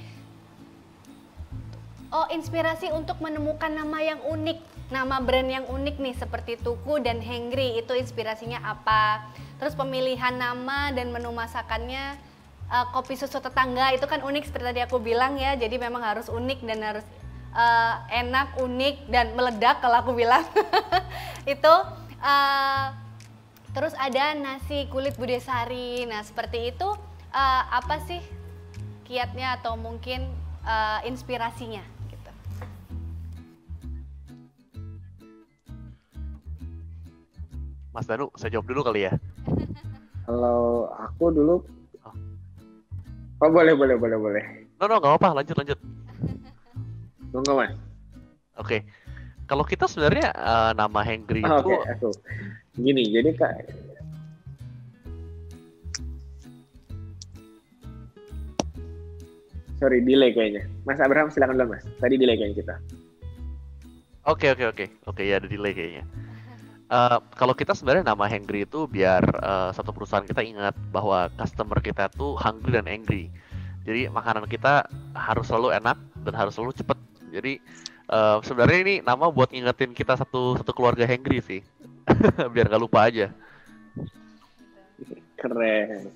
Oh, inspirasi untuk menemukan nama yang unik, nama brand yang unik nih, seperti Tuku dan Hengri, itu inspirasinya apa? Terus pemilihan nama dan menu masakannya, kopi susu tetangga itu kan unik seperti tadi aku bilang ya, jadi memang harus unik dan harus enak, unik, dan meledak kalau aku bilang. Itu terus ada nasi kulit Budesari. Nah, seperti itu, apa sih kiatnya atau mungkin inspirasinya gitu. Mas Danu, saya jawab dulu kali ya. Kalau aku dulu, oh boleh. No, nggak apa-apa, lanjut. Enggak Mas. Oke. Kalau kita sebenarnya nama Hengri itu. Oke, aku. Gini, jadi Kak. Sorry, delay kayaknya. Mas Abraham silakan dulu Mas. Tadi delay kayaknya kita. Oke, ya ada delay kayaknya. Kalau kita sebenarnya nama Hengri itu biar satu perusahaan kita ingat bahwa customer kita tuh hungry dan angry. Jadi makanan kita harus selalu enak dan harus selalu cepet. Jadi sebenarnya ini nama buat ngingetin kita satu keluarga Hengri sih. Biar gak lupa aja. Keren.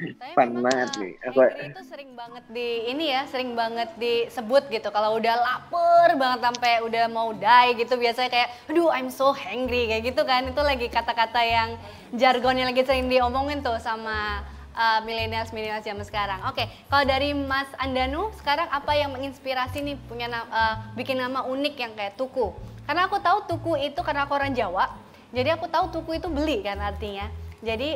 Tapi Fun memang banget nih. Hengri itu sering banget disebut gitu. Kalau udah lapar banget sampai udah mau die gitu, biasanya kayak, aduh I'm so hungry kayak gitu kan. Itu lagi kata-kata yang jargonnya lagi sering diomongin tuh sama millennials zaman sekarang. Oke, kalau dari Mas Andanu sekarang apa yang menginspirasi nih punya bikin nama unik yang kayak Tuku? Karena aku tahu Tuku itu karena aku orang Jawa, jadi aku tahu Tuku itu beli kan artinya. Jadi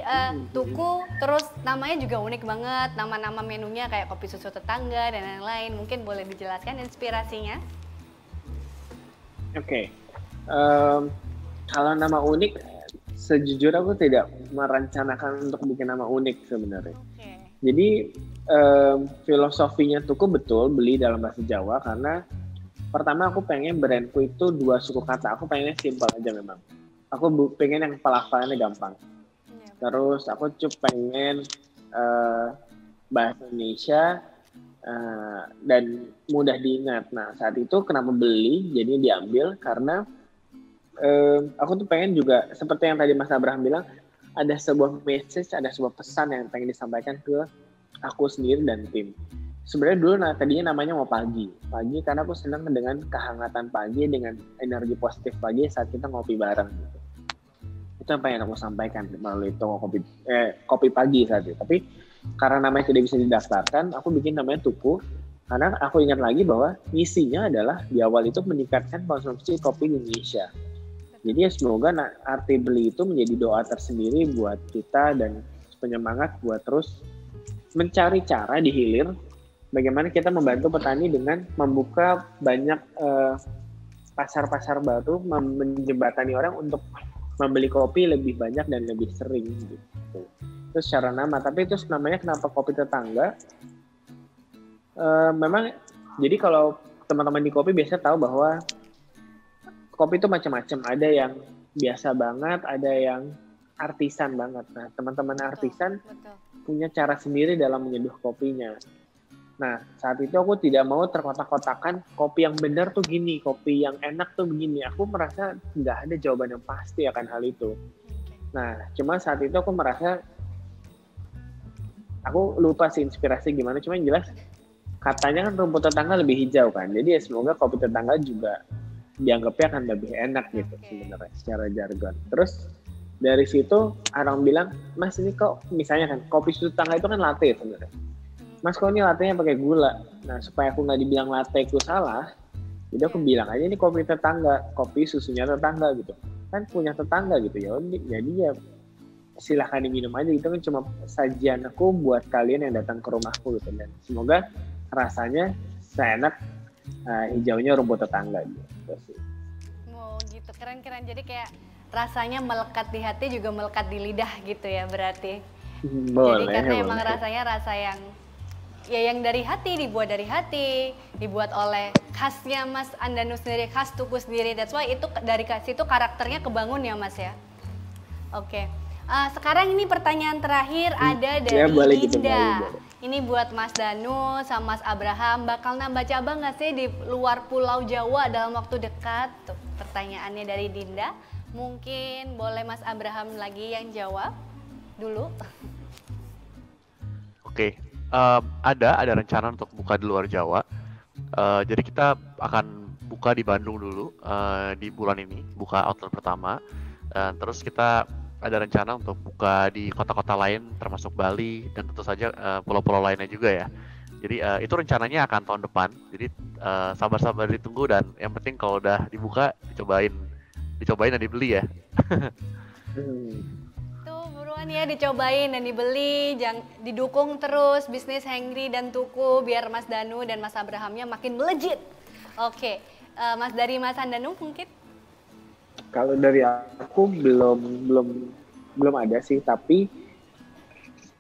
Tuku, terus namanya juga unik banget, nama-nama menunya kayak kopi susu tetangga dan lain-lain. Mungkin boleh dijelaskan inspirasinya? Oke. Kalau nama unik, sejujurnya aku tidak merencanakan untuk bikin nama unik sebenarnya. Okay. Jadi filosofinya Tuku betul beli dalam bahasa Jawa karena pertama aku pengen brandku itu 2 suku kata. Aku pengennya simpel aja memang. Aku pengen yang pelafalannya gampang. Terus aku pengen bahasa Indonesia dan mudah diingat. Nah, saat itu kenapa beli? Jadi diambil karena aku tuh pengen juga seperti yang tadi Mas Abraham bilang, ada sebuah message, ada sebuah pesan yang pengen disampaikan ke aku sendiri dan tim. Sebenarnya dulu tadinya namanya mau pagi karena aku senang dengan kehangatan pagi, dengan energi positif pagi saat kita ngopi bareng. Itu yang pengen aku sampaikan melalui toko kopi pagi saat itu. Tapi karena namanya tidak bisa didaftarkan, aku bikin namanya Tuku. Karena aku ingat lagi bahwa misinya adalah di awal itu meningkatkan konsumsi kopi di Indonesia. Jadi ya semoga arti beli itu menjadi doa tersendiri buat kita dan penyemangat buat terus mencari cara di hilir bagaimana kita membantu petani dengan membuka banyak pasar-pasar baru, menjembatani orang untuk membeli kopi lebih banyak dan lebih sering gitu. Itu secara nama, tapi itu namanya kenapa kopi tetangga? Memang jadi kalau teman-teman di kopi biasa tahu bahwa kopi itu macam-macam, ada yang biasa banget, ada yang artisan banget. Nah, teman-teman artisan punya cara sendiri dalam menyeduh kopinya. Nah, saat itu aku tidak mau terkotak-kotakan kopi yang benar tuh gini, kopi yang enak tuh begini. Aku merasa nggak ada jawaban yang pasti akan hal itu. Nah, cuma saat itu aku merasa, aku lupa sih inspirasi gimana, cuma yang jelas katanya kan rumput tetangga lebih hijau kan. Jadi ya semoga kopi tetangga juga dianggapnya akan lebih enak gitu sebenarnya secara jargon. Terus dari situ orang bilang, Mas ini kok misalnya kan kopi susu tetangga itu kan latte sebenarnya. Mas kok ini latte-nya pakai gula. Nah supaya aku nggak dibilang latte ku salah, jadi aku bilang aja ini kopi tetangga, kopi susunya tetangga gitu. Kan punya tetangga gitu ya. Jadi ya silahkan diminum aja, itu kan cuma sajian aku buat kalian yang datang ke rumahku gitu. Dan semoga rasanya seenak hijaunya rumput tetangga gitu. Oh gitu, keren-keren. Jadi kayak rasanya melekat di hati juga melekat di lidah gitu ya berarti. Boleh. Jadi karena emang rasanya rasa yang dari hati, dibuat dari hati, dibuat oleh khasnya Mas Andanu sendiri, khas Tuku sendiri. That's why itu dari situ karakternya kebangun ya Mas ya. Oke. Sekarang ini pertanyaan terakhir ada dari boleh Dinda. gitu, boleh. Ini buat Mas Danu sama Mas Abraham, bakal nambah cabang nggak sih di luar Pulau Jawa dalam waktu dekat? Tuh, pertanyaannya dari Dinda. Mungkin boleh Mas Abraham lagi yang jawab dulu. Oke, ada rencana untuk buka di luar Jawa. Jadi kita akan buka di Bandung dulu di bulan ini, buka outlet pertama. Terus kita ada rencana untuk buka di kota-kota lain termasuk Bali dan tentu saja pulau-pulau lainnya juga ya. Jadi itu rencananya akan tahun depan. Jadi sabar-sabar ditunggu dan yang penting kalau udah dibuka dicobain dan dibeli ya. Tuh buruan ya dicobain dan dibeli, jangan didukung terus bisnis Hengri dan Tuku biar Mas Danu dan Mas Abrahamnya makin melejit. Oke, dari Mas Andanu mungkin? Kalau dari aku belum ada sih, tapi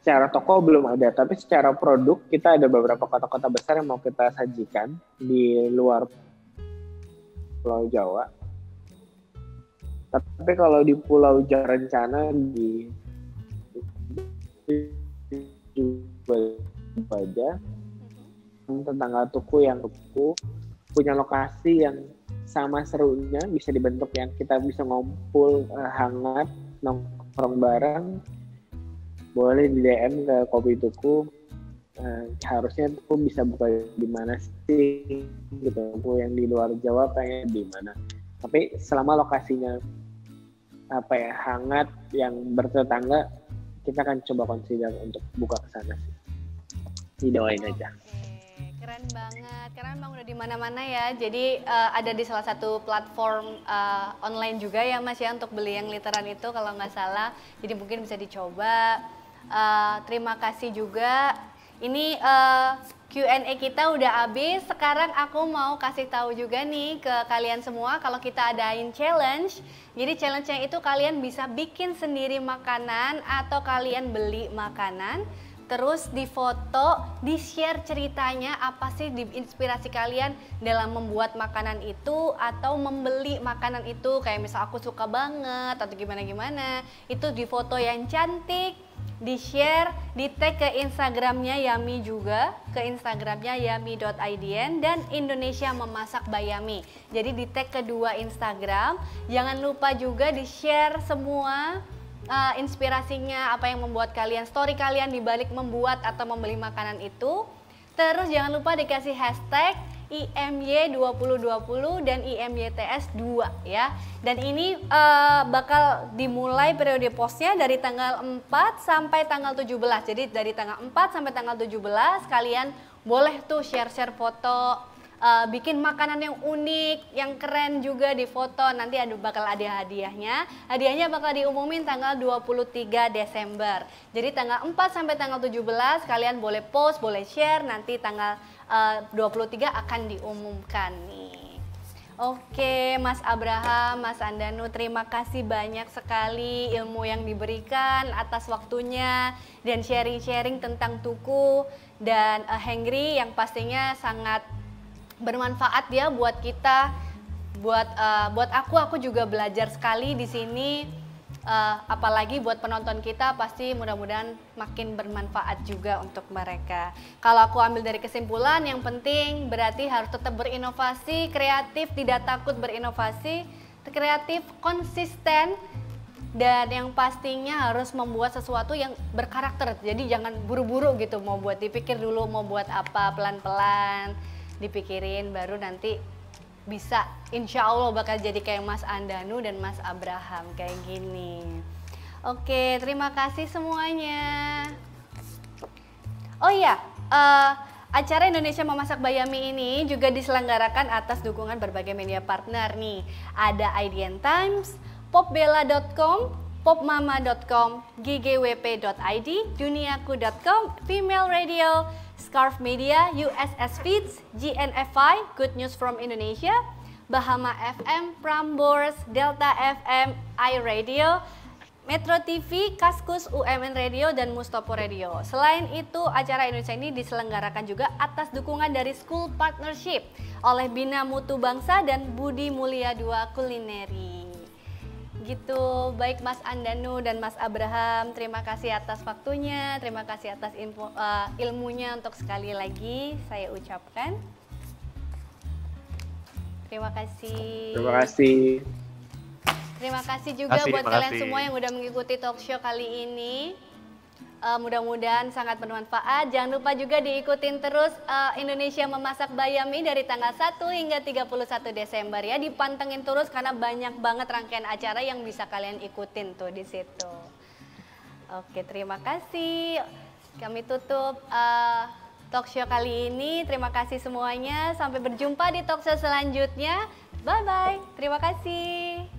secara toko belum ada, tapi secara produk kita ada beberapa kota-kota besar yang mau kita sajikan di luar Pulau Jawa. Tapi kalau di Pulau Jawa rencana di aja tetangga Tuku yang Tuku punya lokasi yang sama serunya, bisa dibentuk yang kita bisa ngumpul hangat, nongkrong bareng. Boleh di DM ke Kopi Tuku. Harusnya tuh bisa buka di mana sih gitu. Aku yang di luar Jawa pengen di mana. Tapi selama lokasinya hangat yang bertetangga, kita akan coba consider untuk buka ke sana sih. Didoain aja. Keren banget, karena memang udah di mana-mana ya. Jadi ada di salah satu platform online juga ya Mas ya untuk beli yang literan itu kalau nggak salah. Jadi mungkin bisa dicoba. Terima kasih juga. Ini Q&A kita udah habis. Sekarang aku mau kasih tahu juga nih ke kalian semua kalau kita adain challenge. Jadi challenge-nya itu kalian bisa bikin sendiri makanan atau kalian beli makanan. Terus difoto, di-share ceritanya apa sih inspirasi kalian dalam membuat makanan itu atau membeli makanan itu. Kayak misal aku suka banget atau gimana-gimana. Itu difoto yang cantik, di-share, di-tag ke Instagramnya Yami juga, ke Instagramnya yami.idn dan Indonesia Memasak by Yami. Jadi di-tag kedua Instagram, jangan lupa juga di-share semua inspirasinya, apa yang membuat kalian, story kalian dibalik membuat atau membeli makanan itu. Terus jangan lupa dikasih hashtag IMY2020 dan IMYTS2 ya. Dan ini bakal dimulai periode postnya dari tanggal 4 sampai tanggal 17. Jadi dari tanggal 4 sampai tanggal 17 kalian boleh tuh share-share foto, bikin makanan yang unik, yang keren juga di foto. Nanti bakal ada hadiahnya. Hadiahnya bakal diumumin tanggal 23 Desember. Jadi tanggal 4 sampai tanggal 17 kalian boleh post, boleh share. Nanti tanggal 23 akan diumumkan nih. Oke, Mas Abraham, Mas Andanu, terima kasih banyak sekali ilmu yang diberikan atas waktunya dan sharing-sharing tentang Tuku dan Hengri yang pastinya sangat bermanfaat ya buat kita, buat aku juga belajar sekali di sini. Apalagi buat penonton kita pasti mudah-mudahan makin bermanfaat juga untuk mereka. Kalau aku ambil dari kesimpulan, yang penting berarti harus tetap berinovasi, kreatif, tidak takut berinovasi, kreatif, konsisten, dan yang pastinya harus membuat sesuatu yang berkarakter. Jadi jangan buru-buru gitu, mau buat dipikir dulu mau buat apa, pelan-pelan dipikirin baru nanti bisa, insya Allah bakal jadi kayak Mas Andanu dan Mas Abraham kayak gini. Oke, terima kasih semuanya. Oh iya, acara Indonesia Memasak by Yami ini juga diselenggarakan atas dukungan berbagai media partner nih. Ada IDN Times, popbella.com, popmama.com, ggwp.id, duniaku.com, Female Radio, Scarf Media, USS Feeds, GNFI, Good News from Indonesia, Bahama FM, Prambors, Delta FM, iRadio, Metro TV, Kaskus, UMN Radio, dan Mustopo Radio. Selain itu, acara Indonesia ini diselenggarakan juga atas dukungan dari School Partnership oleh Bina Mutu Bangsa dan Budi Mulia II Kulineri. Gitu, baik Mas Andanu dan Mas Abraham, terima kasih atas waktunya, terima kasih atas ilmunya untuk sekali lagi saya ucapkan. Terima kasih. Terima kasih. Terima kasih juga buat kalian semua yang udah mengikuti talk show kali ini. Mudah-mudahan sangat bermanfaat. Jangan lupa juga diikutin terus Indonesia Memasak by Yami dari tanggal 1 hingga 31 Desember ya. Dipantengin terus karena banyak banget rangkaian acara yang bisa kalian ikutin tuh di situ. Oke, terima kasih. Kami tutup talk show kali ini. Terima kasih semuanya. Sampai berjumpa di talk show selanjutnya. Bye-bye. Terima kasih.